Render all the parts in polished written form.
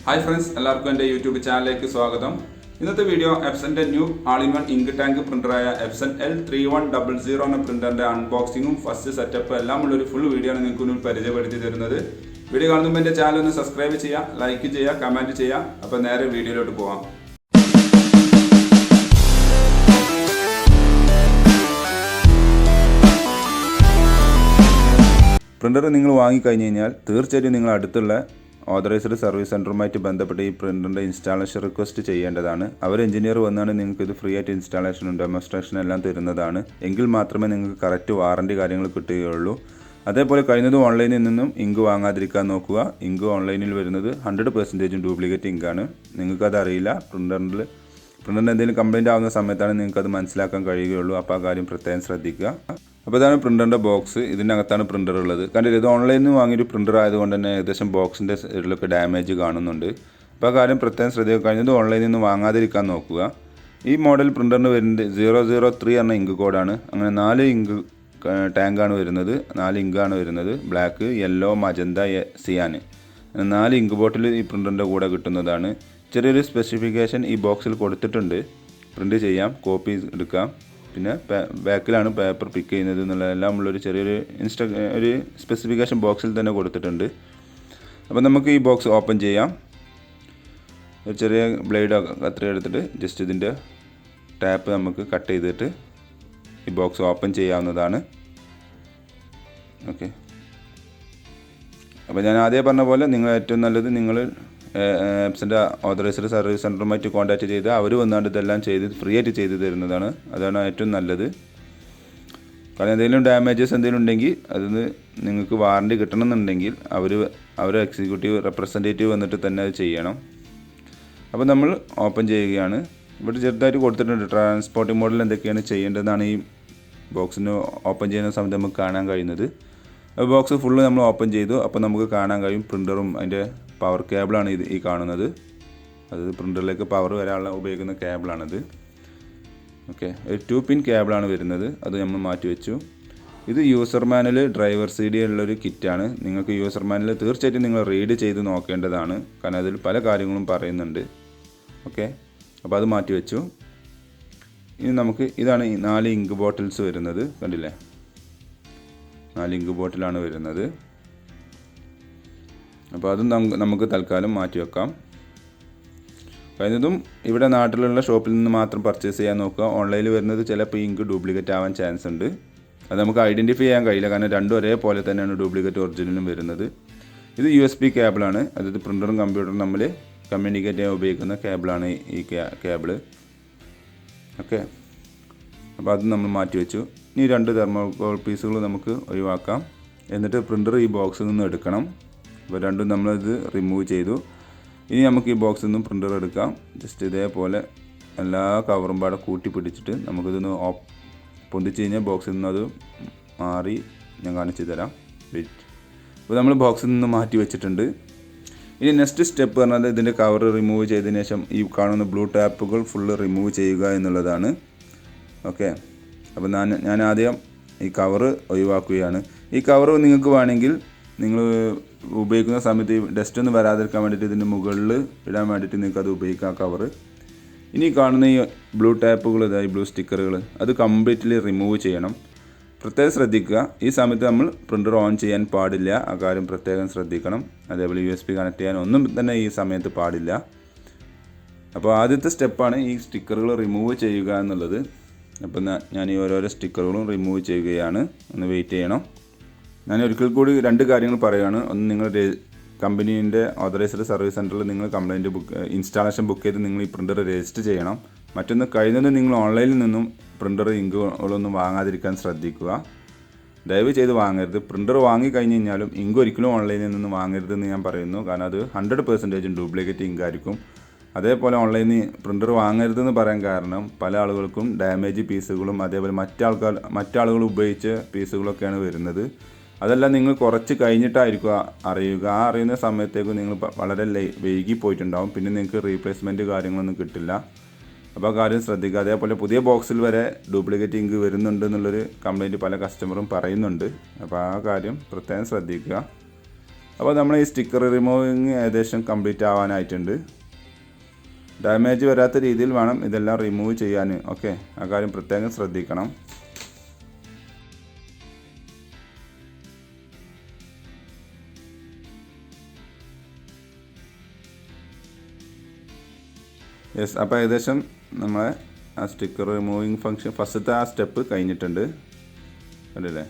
Hi friends, എല്ലാവർക്കും എൻ്റെ YouTube ചാനലിലേക്ക് സ്വാഗതം. ഇന്നത്തെ വീഡിയോ എപ്സന്റെ ന്യൂ ആൾ-ഇൻ-വൺ ഇങ്ക് ടാങ്ക് പ്രിന്ററായ എപ്സൺ L3100 എന്ന പ്രിന്ററിന്റെ അൺബോക്സിങ്ങും ഫസ്റ്റ് സെറ്റപ്പ് എല്ലാം ഉള്ളൊരു ഫുൾ വീഡിയോ ആണ് നിങ്ങൾക്ക് മുന്നിൽ പരിചയപ്പെടുത്തി തരുന്നത്. വീഡിയോ കാണുമ്പോൾ എൻ്റെ ചാനൽ ഒന്ന് സബ്സ്ക്രൈബ് ചെയ്യുക, ലൈക്ക് ചെയ്യുക, കമൻറ്റ് ചെയ്യുക. അപ്പോൾ നേരെ വീഡിയോയിലോട്ട് പോവാം. പ്രിന്റർ നിങ്ങൾ വാങ്ങിക്കഴിഞ്ഞ് കഴിഞ്ഞാൽ തീർച്ചയായിട്ടും നിങ്ങൾ അടുത്തുള്ള ഓതറൈസ്ഡ് സർവീസ് സെൻറ്ററുമായിട്ട് ബന്ധപ്പെട്ട് ഈ പ്രിൻ്ററിൻ്റെ ഇൻസ്റ്റാളേഷൻ റിക്വസ്റ്റ് ചെയ്യേണ്ടതാണ്. അവർ എഞ്ചിനീയർ വന്നാണ് നിങ്ങൾക്ക് ഇത് ഫ്രീ ആയിട്ട് ഇൻസ്റ്റാളേഷനും ഡെമോൺസ്ട്രേഷനും എല്ലാം തരുന്നതാണ്. എങ്കിൽ മാത്രമേ നിങ്ങൾക്ക് കറക്റ്റ് വാറണ്ടി കാര്യങ്ങൾ കിട്ടുകയുള്ളൂ. അതേപോലെ കഴിയുന്നതും ഓൺലൈനിൽ നിന്നും ഇങ്ക് വാങ്ങാതിരിക്കാൻ നോക്കുക. ഇങ്ക് ഓൺലൈനിൽ വരുന്നത് 100% ഡ്യൂപ്ലിക്കേറ്റ് ഇങ്കാണ്. നിങ്ങൾക്കത് അറിയില്ല. പ്രിൻ്ററിന് എന്തെങ്കിലും കംപ്ലയിൻ്റ് ആവുന്ന സമയത്താണ് നിങ്ങൾക്കത് മനസ്സിലാക്കാൻ കഴിയുകയുള്ളൂ. അപ്പോൾ ആ കാര്യം പ്രത്യേകം ശ്രദ്ധിക്കുക. അപ്പോൾ ഇതാണ് പ്രിൻ്ററിൻ്റെ ബോക്സ്. ഇതിനകത്താണ് പ്രിൻ്റർ ഉള്ളത്. കണ്ടില്ല, ഇത് ഓൺലൈനിൽ നിന്ന് വാങ്ങിയൊരു പ്രിൻ്റർ ആയതുകൊണ്ട് തന്നെ ഏകദേശം ബോക്സിൻ്റെ സൈഡിലൊക്കെ ഡാമേജ് കാണുന്നുണ്ട്. അപ്പോൾ ആ കാര്യം പ്രത്യേകം ശ്രദ്ധിക്കുക. കഴിഞ്ഞത് ഓൺലൈനിൽ നിന്ന് വാങ്ങാതിരിക്കാൻ നോക്കുക. ഈ മോഡൽ പ്രിൻ്ററിന് വരുന്നത് 003 എന്ന ഇങ്ക് കോഡാണ്. അങ്ങനെ 4 ഇങ്ക് ടാങ്കാണ് വരുന്നത്. 4 ഇങ്കാണ് വരുന്നത്. ബ്ലാക്ക്, യെല്ലോ, മജന്ത, സിയാൻ. 4 ഇങ്ക് ബോട്ടിൽ ഈ പ്രിൻ്ററിൻ്റെ കൂടെ കിട്ടുന്നതാണ്. ചെറിയൊരു സ്പെസിഫിക്കേഷൻ ഈ ബോക്സിൽ കൊടുത്തിട്ടുണ്ട്. പ്രിൻ്റ് ചെയ്യാം, കോപ്പി എടുക്കാം. പിന്നെ ബാക്കിലാണ് പേപ്പർ പിക്ക് ചെയ്യുന്നത് എന്നുള്ളതെല്ലാം ഉള്ളൊരു ചെറിയൊരു ഒരു സ്പെസിഫിക്കേഷൻ ബോക്സിൽ തന്നെ കൊടുത്തിട്ടുണ്ട്. അപ്പോൾ നമുക്ക് ഈ ബോക്സ് ഓപ്പൺ ചെയ്യാം. ഒരു ചെറിയ ബ്ലേഡ് കത്രി എടുത്തിട്ട് ജസ്റ്റ് ഇതിൻ്റെ ടാപ്പ് നമുക്ക് കട്ട് ചെയ്തിട്ട് ഈ ബോക്സ് ഓപ്പൺ ചെയ്യാവുന്നതാണ്. ഓക്കെ, അപ്പോൾ ഞാൻ ആദ്യം പറഞ്ഞ പോലെ നിങ്ങൾ ഏറ്റവും നല്ലത് നിങ്ങൾ എപ്സൻ്റെ ഓതറൈസ്ഡ് സർവീസ് സെൻറ്ററുമായിട്ട് കോൺടാക്ട് ചെയ്ത് അവർ വന്നാണ്ട് ഇതെല്ലാം ചെയ്ത് ഫ്രീ ആയിട്ട് ചെയ്ത് തരുന്നതാണ്. അതാണ് ഏറ്റവും നല്ലത്. കാരണം എന്തെങ്കിലും ഡാമേജസ് എന്തെങ്കിലും ഉണ്ടെങ്കിൽ അതിന് നിങ്ങൾക്ക് വാറണ്ടി കിട്ടണമെന്നുണ്ടെങ്കിൽ അവർ എക്സിക്യൂട്ടീവ് റെപ്രസെൻറ്റേറ്റീവ് വന്നിട്ട് തന്നെ അത് ചെയ്യണം. അപ്പോൾ നമ്മൾ ഓപ്പൺ ചെയ്യുകയാണ്. ഇവിടെ ചെറുതായിട്ട് കൊടുത്തിട്ടുണ്ട് ട്രാൻസ്പോർട്ടിംഗ് മോഡൽ എന്തൊക്കെയാണ് ചെയ്യേണ്ടതെന്നാണ് ഈ ബോക്സിന് ഓപ്പൺ ചെയ്യുന്ന സമയത്ത് നമുക്ക് കാണാൻ കഴിയുന്നത്. ബോക്സ് ഫുള്ള് നമ്മൾ ഓപ്പൺ ചെയ്തു. അപ്പോൾ നമുക്ക് കാണാൻ കഴിയും പ്രിൻ്ററും അതിൻ്റെ പവർ കേബിളാണ് ഈ കാണുന്നത്. അതായത് പ്രിൻ്ററിലേക്ക് പവർ വരാനുള്ള ഉപയോഗിക്കുന്ന കേബിളാണിത്. ഓക്കെ, ഒരു 2 പിൻ കേബിളാണ് വരുന്നത്. അത് നമ്മൾ മാറ്റി വെച്ചു. ഇത് യൂസർ മാനുവൽ, ഡ്രൈവർ CD ഉള്ളൊരു കിറ്റാണ്. നിങ്ങൾക്ക് യൂസർ മാനുവൽ തീർച്ചയായിട്ടും നിങ്ങൾ റീഡ് ചെയ്ത് നോക്കേണ്ടതാണ്. കാരണം അതിൽ പല കാര്യങ്ങളും പറയുന്നുണ്ട്. ഓക്കെ, അപ്പോൾ അത് മാറ്റി വെച്ചു. ഇനി നമുക്ക് ഇതാണ് ഈ 4 ഇങ്ക് ബോട്ടിൽസ് വരുന്നത്. കണ്ടില്ലേ, 4 ഇങ്ക് ബോട്ടിലാണ് വരുന്നത്. അപ്പോൾ അതും നമുക്ക് തൽക്കാലം മാറ്റി വെക്കാം. കഴിഞ്ഞതും ഇവിടെ നാട്ടിലുള്ള ഷോപ്പിൽ നിന്ന് മാത്രം പർച്ചേസ് ചെയ്യാൻ നോക്കുക. ഓൺലൈനിൽ വരുന്നത് ചിലപ്പോൾ ഇങ്ക് ഡ്യൂപ്ലിക്കേറ്റ് ആവാൻ ചാൻസ് ഉണ്ട്. അത് നമുക്ക് ഐഡൻറ്റിഫൈ ചെയ്യാൻ കഴിയില്ല. കാരണം രണ്ടും ഒരേപോലെ തന്നെയാണ് ഡ്യൂപ്ലിക്കേറ്റ് ഒറിജിനലും വരുന്നത്. ഇത് USB കേബിളാണ്. അതായത് പ്രിൻ്ററും കമ്പ്യൂട്ടറും തമ്മിൽ കമ്മ്യൂണിക്കേറ്റ് ചെയ്യാൻ ഉപയോഗിക്കുന്ന കേബിളാണ് ഈ കേബിള്. ഓക്കെ, അപ്പോൾ അത് നമ്മൾ മാറ്റി വെച്ചു. ഇനി 2 തെർമോകോൾ പീസുകൾ നമുക്ക് ഒഴിവാക്കാം. എന്നിട്ട് പ്രിൻ്റർ ഈ ബോക്സിൽ നിന്ന് എടുക്കണം. അപ്പോൾ രണ്ടും നമ്മളിത് റിമൂവ് ചെയ്തു. ഇനി നമുക്ക് ഈ ബോക്സിൽ നിന്നും പ്രിൻ്റർ എടുക്കാം. ജസ്റ്റ് ഇതേപോലെ എല്ലാ കവറും പാടെ കൂട്ടി പിടിച്ചിട്ട് നമുക്കിതൊന്ന് പൊന്തിച്ച് കഴിഞ്ഞാൽ ബോക്സിൽ നിന്ന് അത് മാറി ഞാൻ കാണിച്ചു തരാം. വെയിറ്റ്. അപ്പോൾ നമ്മൾ ബോക്സിൽ നിന്ന് മാറ്റി വെച്ചിട്ടുണ്ട്. ഇനി നെക്സ്റ്റ് സ്റ്റെപ്പ് പറഞ്ഞാൽ ഇതിൻ്റെ കവർ റിമൂവ് ചെയ്തതിന് ശേഷം ഈ കാണുന്ന ബ്ലൂ ടാപ്പുകൾ ഫുള്ള് റിമൂവ് ചെയ്യുക എന്നുള്ളതാണ്. ഓക്കെ, അപ്പോൾ ഞാൻ ആദ്യം ഈ കവർ ഒഴിവാക്കുകയാണ്. ഈ കവർ നിങ്ങൾക്ക് വേണമെങ്കിൽ നിങ്ങൾ ഉപയോഗിക്കുന്ന സമയത്ത് ഈ ഡസ്റ്റ് ഒന്നും വരാതിരിക്കാൻ വേണ്ടിയിട്ട് ഇതിൻ്റെ മുകളിൽ ഇടാൻ വേണ്ടിയിട്ട് നിങ്ങൾക്ക് അത് ഉപയോഗിക്കാം കവർ. ഇനി കാണുന്ന ഈ ബ്ലൂ ടാപ്പുകൾ, ഈ ബ്ലൂ സ്റ്റിക്കറുകൾ, അത് കംപ്ലീറ്റ്ലി റിമൂവ് ചെയ്യണം. പ്രത്യേകം ശ്രദ്ധിക്കുക. ഈ സമയത്ത് നമ്മൾ പ്രിൻ്റർ ഓൺ ചെയ്യാൻ പാടില്ല. ആ കാര്യം പ്രത്യേകം ശ്രദ്ധിക്കണം. അതേപോലെ USB കണക്ട് ചെയ്യാൻ ഒന്നും തന്നെ ഈ സമയത്ത് പാടില്ല. അപ്പോൾ ആദ്യത്തെ സ്റ്റെപ്പാണ് ഈ സ്റ്റിക്കറുകൾ റിമൂവ് ചെയ്യുക എന്നുള്ളത്. അപ്പോൾ ഞാൻ ഈ ഓരോരോ സ്റ്റിക്കറുകളും റിമൂവ് ചെയ്യുകയാണ്. ഒന്ന് വെയിറ്റ് ചെയ്യണം. ഞാൻ ഒരിക്കൽ കൂടി 2 കാര്യങ്ങൾ പറയുകയാണ്. ഒന്ന്, നിങ്ങൾ കമ്പനീൻ്റെ ഓതറൈസ്ഡ് സർവീസ് സെൻറ്ററിൽ നിങ്ങൾ കംപ്ലയിൻറ്റ് ഇൻസ്റ്റാളേഷൻ ബുക്ക് ചെയ്ത് നിങ്ങൾ ഈ പ്രിൻ്റർ രജിസ്റ്റർ ചെയ്യണം. മറ്റൊന്ന്, കഴിയുന്നത് നിങ്ങൾ ഓൺലൈനിൽ നിന്നും പ്രിൻ്റർ ഇങ്കുകളൊന്നും വാങ്ങാതിരിക്കാൻ ശ്രദ്ധിക്കുക. ദയവ് ചെയ്ത് വാങ്ങരുത്. പ്രിൻ്റർ വാങ്ങിക്കഴിഞ്ഞ് കഴിഞ്ഞാലും ഇങ്ക് ഒരിക്കലും ഓൺലൈനിൽ നിന്ന് വാങ്ങരുതെന്ന് ഞാൻ പറയുന്നു. കാരണം അത് 100% ഡ്യൂപ്ലിക്കേറ്റ് ഇങ്കായിരിക്കും. അതേപോലെ ഓൺലൈനിൽ പ്രിൻ്റർ വാങ്ങരുതെന്ന് പറയാൻ കാരണം പല ആളുകൾക്കും ഡാമേജ് പീസുകളും അതേപോലെ മറ്റാളുകൾ ഉപയോഗിച്ച പീസുകളൊക്കെയാണ് വരുന്നത്. അതെല്ലാം നിങ്ങൾ കുറച്ച് കഴിഞ്ഞിട്ടായിരിക്കും അറിയുക. ആ അറിയുന്ന സമയത്തേക്ക് നിങ്ങൾ വളരെ വൈകി പോയിട്ടുണ്ടാവും. പിന്നെ നിങ്ങൾക്ക് റീപ്ലേസ്മെൻറ്റ് കാര്യങ്ങളൊന്നും കിട്ടില്ല. അപ്പോൾ ആ കാര്യം ശ്രദ്ധിക്കുക. അതേപോലെ പുതിയ ബോക്സിൽ വരെ ഡ്യൂപ്ലിക്കേറ്റ് ഇങ്ക് വരുന്നുണ്ട് എന്നുള്ളൊരു കംപ്ലയിൻറ്റ് പല കസ്റ്റമറും പറയുന്നുണ്ട്. അപ്പോൾ ആ കാര്യം പ്രത്യേകം ശ്രദ്ധിക്കുക. അപ്പോൾ നമ്മൾ ഈ സ്റ്റിക്കർ റിമൂവിങ് ഏകദേശം കംപ്ലീറ്റ് ആവാനായിട്ടുണ്ട്. ഡാമേജ് വരാത്ത രീതിയിൽ വേണം ഇതെല്ലാം റിമൂവ് ചെയ്യാൻ. ഓക്കെ, ആ കാര്യം പ്രത്യേകം ശ്രദ്ധിക്കണം. യെസ്, അപ്പോൾ ഏകദേശം നമ്മളെ ആ സ്റ്റിക്കർ റിമൂവിങ് ഫംഗ്ഷൻ ഫസ്റ്റത്തെ ആ സ്റ്റെപ്പ് കഴിഞ്ഞിട്ടുണ്ട്. അല്ലേ?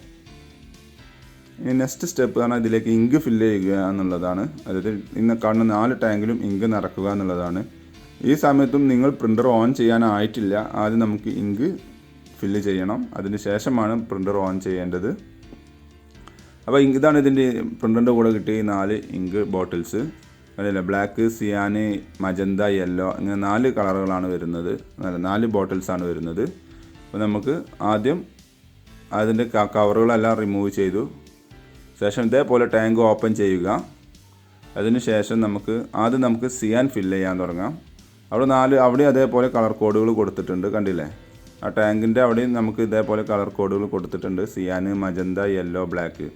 ഇനി നെക്സ്റ്റ് സ്റ്റെപ്പ് പറഞ്ഞാൽ ഇതിലേക്ക് ഇങ്ക് ഫില്ല് ചെയ്യുക എന്നുള്ളതാണ്. അതായത് ഇന്ന് കാണുന്ന 4 ടാങ്കിലും ഇങ്ക് നിറക്കുക എന്നുള്ളതാണ്. ഈ സമയത്തും നിങ്ങൾ പ്രിൻ്റർ ഓൺ ചെയ്യാനായിട്ടില്ല. ആദ്യം നമുക്ക് ഇങ്ക് ഫില്ല് ചെയ്യണം, അതിന് ശേഷമാണ് പ്രിൻ്റർ ഓൺ ചെയ്യേണ്ടത്. അപ്പോൾ ഇതാണ് ഇതിൻ്റെ പ്രിൻ്ററിൻ്റെ കൂടെ കിട്ടിയ 4 ഇങ്ക് ബോട്ടിൽസ്. അതല്ല, ബ്ലാക്ക്, സിയാന്, മജന്ത, യെല്ലോ, ഇങ്ങനെ 4 കളറുകളാണ് വരുന്നത്. 4 ബോട്ടിൽസാണ് വരുന്നത്. അപ്പോൾ നമുക്ക് ആദ്യം അതിൻ്റെ കവറുകളെല്ലാം റിമൂവ് ചെയ്തു ശേഷം ഇതേപോലെ ടാങ്ക് ഓപ്പൺ ചെയ്യുക. അതിന് ശേഷം ആദ്യം നമുക്ക് സിയാൻ ഫില്ല് ചെയ്യാൻ തുടങ്ങാം. അവിടെ അതേപോലെ കളർ കോഡുകൾ കൊടുത്തിട്ടുണ്ട്, കണ്ടില്ലേ? ആ ടാങ്കിൻ്റെ അവിടെയും നമുക്ക് ഇതേപോലെ കളർ കോഡുകൾ കൊടുത്തിട്ടുണ്ട്, സിയാന്, മജന്ത, യെല്ലോ, ബ്ലാക്ക്.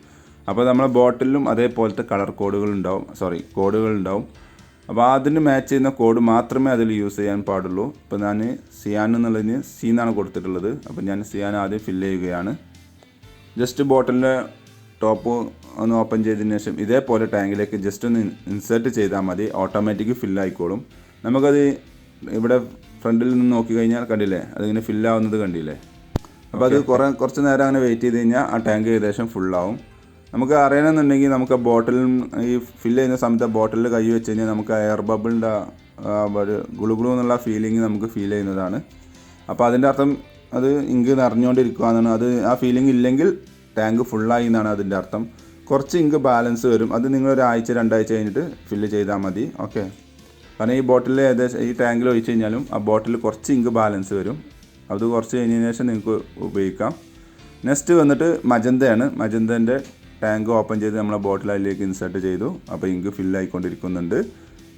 അപ്പോൾ നമ്മളെ ബോട്ടിലും അതേപോലത്തെ കളർ കോഡുകൾ ഉണ്ടാവും. അപ്പോൾ അതിന് മാച്ച് ചെയ്യുന്ന കോഡ് മാത്രമേ അതിൽ യൂസ് ചെയ്യാൻ പാടുള്ളൂ. ഇപ്പോൾ ഞാൻ സിയാൻ എന്നുള്ളതിന് സി എന്നാണ് കൊടുത്തിട്ടുള്ളത്. അപ്പോൾ ഞാൻ സിയാൻ ആദ്യം ഫില്ല് ചെയ്യുകയാണ്. ജസ്റ്റ് ബോട്ടിലിൻ്റെ ടോപ്പ് ഒന്ന് ഓപ്പൺ ചെയ്തതിന് ശേഷം ഇതേപോലെ ടാങ്കിലേക്ക് ജസ്റ്റ് ഒന്ന് ഇൻസേർട്ട് ചെയ്താൽ മതി, ഓട്ടോമാറ്റിക് ഫില്ലായിക്കോളും. നമുക്കത് ഇവിടെ ഫ്രണ്ടിൽ നിന്ന് നോക്കി കഴിഞ്ഞാൽ കണ്ടില്ലേ, അതിങ്ങനെ ഫില്ലാവുന്നത് കണ്ടില്ലേ? അപ്പോൾ അത് കുറച്ച് നേരം അങ്ങനെ വെയിറ്റ് ചെയ്ത് കഴിഞ്ഞാൽ ആ ടാങ്ക് ഏകദേശം ഫുള്ളാവും. നമുക്ക് അറിയണമെന്നുണ്ടെങ്കിൽ നമുക്ക് ബോട്ടിൽ ഈ ഫില്ല് ചെയ്യുന്ന സമയത്ത് ബോട്ടിലിൽ കൈ വെച്ച് കഴിഞ്ഞാൽ നമുക്ക് എയർ ബബിളിൻ്റെ ഒരു ഗുളുഗുളു എന്നുള്ള ഫീലിംഗ് നമുക്ക് ഫീൽ ചെയ്യുന്നതാണ്. അപ്പോൾ അതിൻ്റെ അർത്ഥം അത് ഇങ്ക് നിറഞ്ഞുകൊണ്ടിരിക്കുകയെന്നാണ്. അത് ആ ഫീലിംഗ് ഇല്ലെങ്കിൽ ടാങ്ക് ഫുള്ളായി എന്നാണ് അതിൻ്റെ അർത്ഥം. കുറച്ച് ഇങ്ക് ബാലൻസ് വരും, അത് നിങ്ങൾ 1 ആഴ്ച 2 ആഴ്ച കഴിഞ്ഞിട്ട് ഫില്ല് ചെയ്താൽ മതി. ഓക്കെ, കാരണം ഈ ബോട്ടിൽ ഏകദേശം ഈ ടാങ്കിൽ ഒഴിച്ച് കഴിഞ്ഞാലും ആ ബോട്ടിൽ കുറച്ച് ഇങ്ക് ബാലൻസ് വരും. അത് കുറച്ച് കഴിഞ്ഞതിന് ശേഷം നിങ്ങൾക്ക് ഉപയോഗിക്കാം. നെക്സ്റ്റ് വന്നിട്ട് മജന്തയാണ്. മജന്തൻ്റെ ടാങ്ക് ഓപ്പൺ ചെയ്ത് നമ്മളെ ബോട്ടിൽ അതിലേക്ക് ഇൻസേർട്ട് ചെയ്തു. അപ്പോൾ ഇങ്ക് ഫില്ലായിക്കൊണ്ടിരിക്കുന്നുണ്ട്.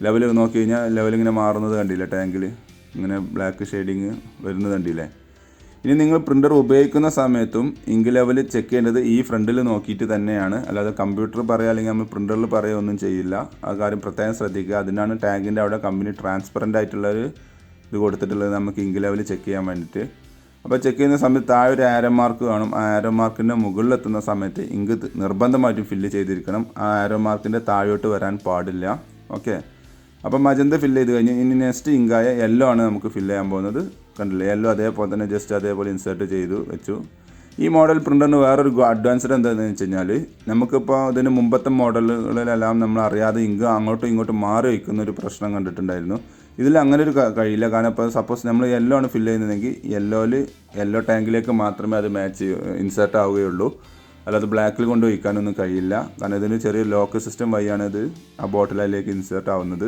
ലെവൽ നോക്കി കഴിഞ്ഞാൽ ലെവലിങ്ങനെ മാറുന്നത് കണ്ടില്ലേ? ടാങ്കിൽ ഇങ്ങനെ ബ്ലാക്ക് ഷെയ്ഡിങ് വരുന്നത് കണ്ടില്ലേ? ഇനി നിങ്ങൾ പ്രിൻ്റർ ഉപയോഗിക്കുന്ന സമയത്തും ഇങ്ക് ലെവൽ ചെക്ക് ചെയ്യേണ്ടത് ഈ ഫ്രണ്ടിൽ നോക്കിയിട്ട് തന്നെയാണ്. അല്ലാതെ കമ്പ്യൂട്ടർ പറയുക അല്ലെങ്കിൽ നമ്മൾ പ്രിൻ്ററിൽ പറയുക ഒന്നും ചെയ്യില്ല. ആ കാര്യം പ്രത്യേകം ശ്രദ്ധിക്കുക. അതിനാണ് ടാങ്കിൻ്റെ അവിടെ കമ്പനി ട്രാൻസ്പെറൻ്റ് ആയിട്ടുള്ളൊരു ഇത് കൊടുത്തിട്ടുള്ളത്, നമുക്ക് ഇങ്ക് ലെവൽ ചെക്ക് ചെയ്യാൻ വേണ്ടിയിട്ട്. അപ്പോൾ ചെക്ക് ചെയ്യുന്ന സമയത്ത് താഴെ ഒരു ആരോ മാർക്ക് കാണും. ആ ആരോ മാർക്കിൻ്റെ മുകളിലെത്തുന്ന സമയത്ത് ഇങ്ക് നിർബന്ധമായിട്ടും ഫില്ല് ചെയ്തിരിക്കണം. ആ ആരോ മാർക്കിൻ്റെ താഴോട്ട് വരാൻ പാടില്ല. ഓക്കെ, അപ്പോൾ മജന്ത ഫില്ല് ചെയ്ത് കഴിഞ്ഞ് ഇനി നെക്സ്റ്റ് ഇങ്കായ യെല്ലോ ആണ് നമുക്ക് ഫില്ല് ചെയ്യാൻ പോകുന്നത്. കണ്ടില്ലേ? യെല്ലോ അതേപോലെ തന്നെ ജസ്റ്റ് അതേപോലെ ഇൻസേർട്ട് ചെയ്തു വെച്ചു. ഈ മോഡൽ പ്രിൻ്ററിന് വേറൊരു അഡ്വാൻസ്ഡ് എന്താണെന്ന് വെച്ച് കഴിഞ്ഞാൽ, നമുക്കിപ്പോൾ ഇതിന് മുമ്പത്തെ മോഡലുകളിലെല്ലാം നമ്മൾ അറിയാതെ ഇങ്ക് അങ്ങോട്ടും ഇങ്ങോട്ടും മാറി വയ്ക്കുന്ന ഒരു പ്രശ്നം കണ്ടിട്ടുണ്ടായിരുന്നു. ഇതിൽ അങ്ങനെ ഒരു കഴിയില്ല. കാരണം ഇപ്പോൾ സപ്പോസ് നമ്മൾ യെല്ലോ ആണ് ഫില്ല് ചെയ്യുന്നതെങ്കിൽ യെല്ലോ ടാങ്കിലേക്ക് മാത്രമേ അത് ഇൻസേർട്ട് ആവുകയുള്ളൂ. അല്ലാതെ ബ്ലാക്കിൽ കൊണ്ട് വയ്ക്കാനൊന്നും കഴിയില്ല. കാരണം ഇതിന് ചെറിയ ലോക്ക് സിസ്റ്റം വഴിയാണ് ഇത് ആ ബോട്ടിലേക്ക് ഇൻസേർട്ട് ആവുന്നത്.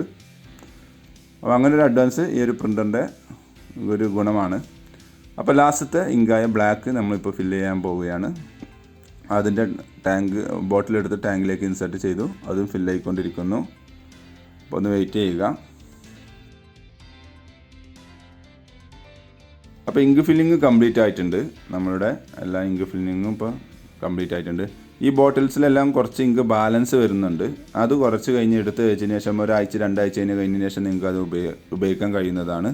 അപ്പോൾ അങ്ങനെ ഒരു അഡ്വാൻസ് ഈ ഒരു പ്രിൻ്ററിൻ്റെ ഒരു ഗുണമാണ്. അപ്പോൾ ലാസ്റ്റത്തെ ഇങ്കായ ബ്ലാക്ക് നമ്മളിപ്പോൾ ഫില്ല് ചെയ്യാൻ പോവുകയാണ്. അതിൻ്റെ ബോട്ടിലെടുത്ത് ടാങ്കിലേക്ക് ഇൻസേർട്ട് ചെയ്തു. അതും ഫില്ലായിക്കൊണ്ടിരിക്കുന്നു. അപ്പോൾ ഒന്ന് വെയിറ്റ് ചെയ്യുക. അപ്പോൾ ഇങ്ക് ഫില്ലിങ് കംപ്ലീറ്റ് ആയിട്ടുണ്ട്. നമ്മളുടെ എല്ലാ ഇങ്ക് ഫില്ലിങ്ങും ഇപ്പോൾ കംപ്ലീറ്റ് ആയിട്ടുണ്ട്. ഈ ബോട്ടിൽസിലെല്ലാം കുറച്ച് ഇങ്ക് ബാലൻസ് വരുന്നുണ്ട്. അത് കുറച്ച് കഴിഞ്ഞ് എടുത്ത് വെച്ചതിന് ശേഷം 1 ആഴ്ച 2 ആഴ്ച കഴിഞ്ഞതിന് ശേഷം നിങ്ങൾക്ക് അത് ഉപയോഗിക്കാൻ കഴിയുന്നതാണ്.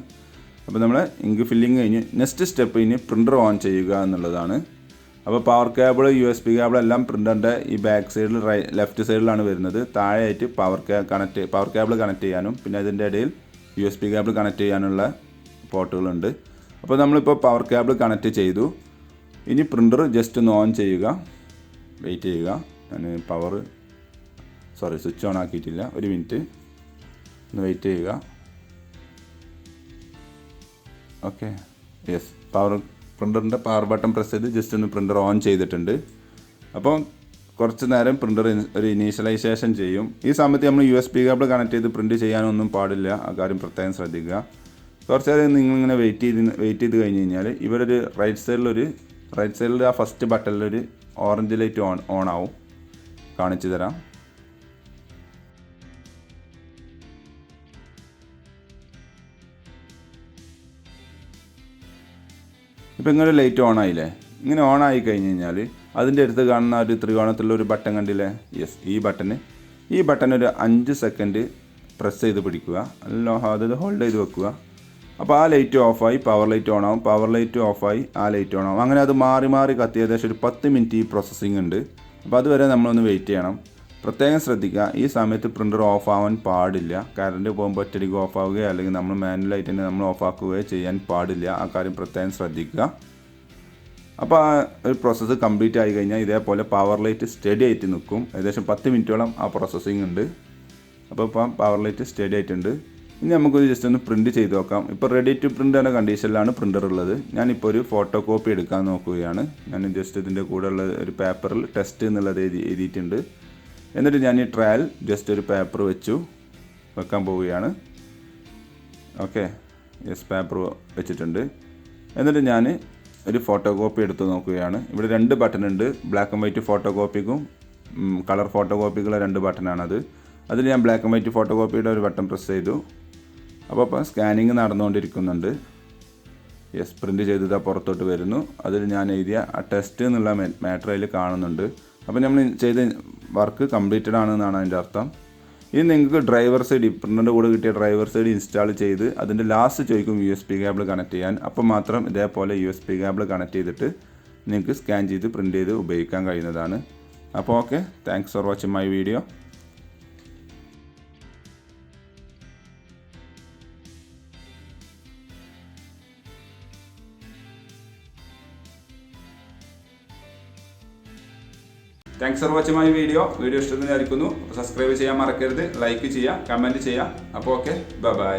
അപ്പോൾ നമ്മൾ ഇങ്ക് ഫില്ലിങ് കഴിഞ്ഞ് നെക്സ്റ്റ് സ്റ്റെപ്പ് ഇനി പ്രിൻ്റർ ഓൺ ചെയ്യുക എന്നുള്ളതാണ്. അപ്പോൾ പവർ കേബിൾ, USB കേബിൾ എല്ലാം പ്രിൻ്ററിൻ്റെ ഈ ബാക്ക് സൈഡിൽ ലെഫ്റ്റ് സൈഡിലാണ് വരുന്നത്. താഴെയായിട്ട് പവർ കേബിൾ കണക്ട് ചെയ്യാനും പിന്നെ അതിൻ്റെ ഇടയിൽ USB കേബിൾ കണക്ട് ചെയ്യാനുള്ള പോർട്ടുകളുണ്ട്. അപ്പോൾ നമ്മളിപ്പോൾ പവർ കേബിൾ കണക്ട് ചെയ്തു. ഇനി പ്രിൻ്റർ ജസ്റ്റ് ഒന്ന് ഓൺ ചെയ്യുക. വെയിറ്റ് ചെയ്യുക. ഞാൻ സ്വിച്ച് ഓൺ ആക്കിയിട്ടില്ല. 1 മിനിറ്റ് ഒന്ന് വെയിറ്റ് ചെയ്യുക. ഓക്കെ, യെസ്, പ്രിൻ്ററിൻ്റെ പവർ ബട്ടൺ പ്രസ് ചെയ്ത് ജസ്റ്റ് ഒന്ന് പ്രിൻ്റർ ഓൺ ചെയ്തിട്ടുണ്ട്. അപ്പോൾ കുറച്ച് നേരം പ്രിൻ്റർ ഒരു ഇനീഷ്യലൈസേഷൻ ചെയ്യും. ഈ സമയത്ത് നമ്മൾ USB കേബിൾ കണക്ട് ചെയ്ത് പ്രിൻ്റ് ചെയ്യാനൊന്നും പാടില്ല. ആ കാര്യം പ്രത്യേകം ശ്രദ്ധിക്കുക. കുറച്ച് നേരം നിങ്ങളിങ്ങനെ വെയിറ്റ് ചെയ്ത് കഴിഞ്ഞ് കഴിഞ്ഞാൽ ഇവരൊരു റൈറ്റ് സൈഡിൽ ആ ഫസ്റ്റ് ബട്ടണിലൊരു ഓറഞ്ച് ലൈറ്റ് ഓൺ ആവും. കാണിച്ചു തരാം. ഇപ്പോൾ ഇങ്ങനെ ലൈറ്റ് ഓൺ ആയില്ലേ? ഇങ്ങനെ ഓൺ ആയി കഴിഞ്ഞ് കഴിഞ്ഞാൽ അതിൻ്റെ അടുത്ത് കാണുന്ന ഒരു ത്രികോണത്തിലുള്ള ഒരു ബട്ടൺ കണ്ടില്ലേ? യെസ്, ഈ ഈ ബട്ടൺ ഒരു 5 സെക്കൻഡ് പ്രസ് ചെയ്ത് പിടിക്കുക, അതായത് ഹോൾഡ് ചെയ്ത് വെക്കുക. അപ്പോൾ ആ ലൈറ്റ് ഓഫായി പവർ ലൈറ്റ് ഓൺ ആവും, പവർ ലൈറ്റ് ഓഫായി ആ ലൈറ്റ് ഓൺ ആവും. അങ്ങനെ അത് മാറി മാറി കത്തി ഏകദേശം ഒരു 10 മിനിറ്റ് ഈ പ്രോസസ്സിംഗ് ഉണ്ട്. അപ്പോൾ അതുവരെ നമ്മളൊന്ന് വെയിറ്റ് ചെയ്യണം. പ്രത്യേകം ശ്രദ്ധിക്കുക, ഈ സമയത്ത് പ്രിൻ്റർ ഓഫ് ആവാൻ പാടില്ല. കറണ്ട് പോകുമ്പോൾ ഒറ്റയടിക്ക് ഓഫ് ആവുകയോ അല്ലെങ്കിൽ നമ്മൾ മാനുവലായിട്ട് തന്നെ നമ്മൾ ഓഫ് ആക്കുകയോ ചെയ്യാൻ പാടില്ല. ആ കാര്യം പ്രത്യേകം ശ്രദ്ധിക്കുക. അപ്പോൾ ആ ഒരു പ്രോസസ്സ് കംപ്ലീറ്റ് ആയി കഴിഞ്ഞാൽ ഇതേപോലെ പവർ ലൈറ്റ് സ്റ്റഡി ആയിട്ട് നിൽക്കും. ഏകദേശം 10 മിനിറ്റോളം ആ പ്രോസസ്സിംഗ് ഉണ്ട്. അപ്പോൾ ഇപ്പം പവർ ലൈറ്റ് സ്റ്റഡി ആയിട്ടുണ്ട്. ഇനി നമുക്കൊരു ജസ്റ്റ് ഒന്ന് പ്രിൻറ്റ് ചെയ്ത് നോക്കാം. ഇപ്പോൾ റെഡി ടു പ്രിൻ്റ് എന്ന കണ്ടീഷനിലാണ് പ്രിൻ്റർ ഉള്ളത്. ഞാനിപ്പോൾ ഒരു ഫോട്ടോ കോപ്പി എടുക്കാൻ നോക്കുകയാണ്. ഞാൻ ജസ്റ്റ് ഇതിൻ്റെ കൂടെ ഉള്ള ഒരു പേപ്പറിൽ ടെസ്റ്റ് എന്നുള്ളത് എഴുതിയിട്ടുണ്ട്. എന്നിട്ട് ഞാൻ ഈ ട്രയൽ ജസ്റ്റ് ഒരു പേപ്പർ വെക്കാൻ പോവുകയാണ്. ഓക്കെ, യെസ്, പേപ്പർ വെച്ചിട്ടുണ്ട്. എന്നിട്ട് ഞാൻ ഒരു ഫോട്ടോ കോപ്പി എടുത്ത് നോക്കുകയാണ്. ഇവിടെ 2 ബട്ടൺ ഉണ്ട്. ബ്ലാക്ക് ആൻഡ് വൈറ്റ് ഫോട്ടോ കോപ്പിക്കും കളർ ഫോട്ടോ കോപ്പിക്കുള്ള 2 ബട്ടണാണത്. അതിൽ ഞാൻ ബ്ലാക്ക് ആൻഡ് വൈറ്റ് ഫോട്ടോ കോപ്പിയുടെ ഒരു ബട്ടൺ പ്രസ് ചെയ്തു. അപ്പോൾ സ്കാനിങ് നടന്നുകൊണ്ടിരിക്കുന്നുണ്ട്. യെസ്, പ്രിൻറ്റ് ചെയ്തത് പുറത്തോട്ട് വരുന്നു. അതിൽ ഞാൻ എഴുതിയ ആ ടെസ്റ്റ് എന്നുള്ള മാറ്റർ അതിൽ കാണുന്നുണ്ട്. അപ്പോൾ നമ്മൾ ചെയ്ത വർക്ക് കംപ്ലീറ്റഡ് ആണെന്നാണ് അതിൻ്റെ അർത്ഥം. ഇനി നിങ്ങൾക്ക് ഡ്രൈവർ സൈഡ്, പ്രിൻ്ററിൻ്റെ കൂടെ കിട്ടിയ ഡ്രൈവർ സൈഡ് ഇൻസ്റ്റാൾ ചെയ്ത് അതിൻ്റെ ലാസ്റ്റ് ചോദിക്കും USB കേബിൾ കണക്ട് ചെയ്യാൻ. അപ്പോൾ മാത്രം ഇതേപോലെ USB കേബിൾ കണക്ട് ചെയ്തിട്ട് നിങ്ങൾക്ക് സ്കാൻ ചെയ്ത് പ്രിൻ്റ് ചെയ്ത് ഉപയോഗിക്കാൻ കഴിയുന്നതാണ്. അപ്പോൾ okay, thanks for watching my video. Thanks for watching my video ഇഷ്ടത്തിനായിരിക്കുന്നു. സബ്സ്ക്രൈബ് ചെയ്യാൻ മറക്കരുത്, ലൈക്ക് ചെയ്യുക, കമൻറ്റ് ചെയ്യുക. അപ്പോൾ ഓക്കെ, ബൈ.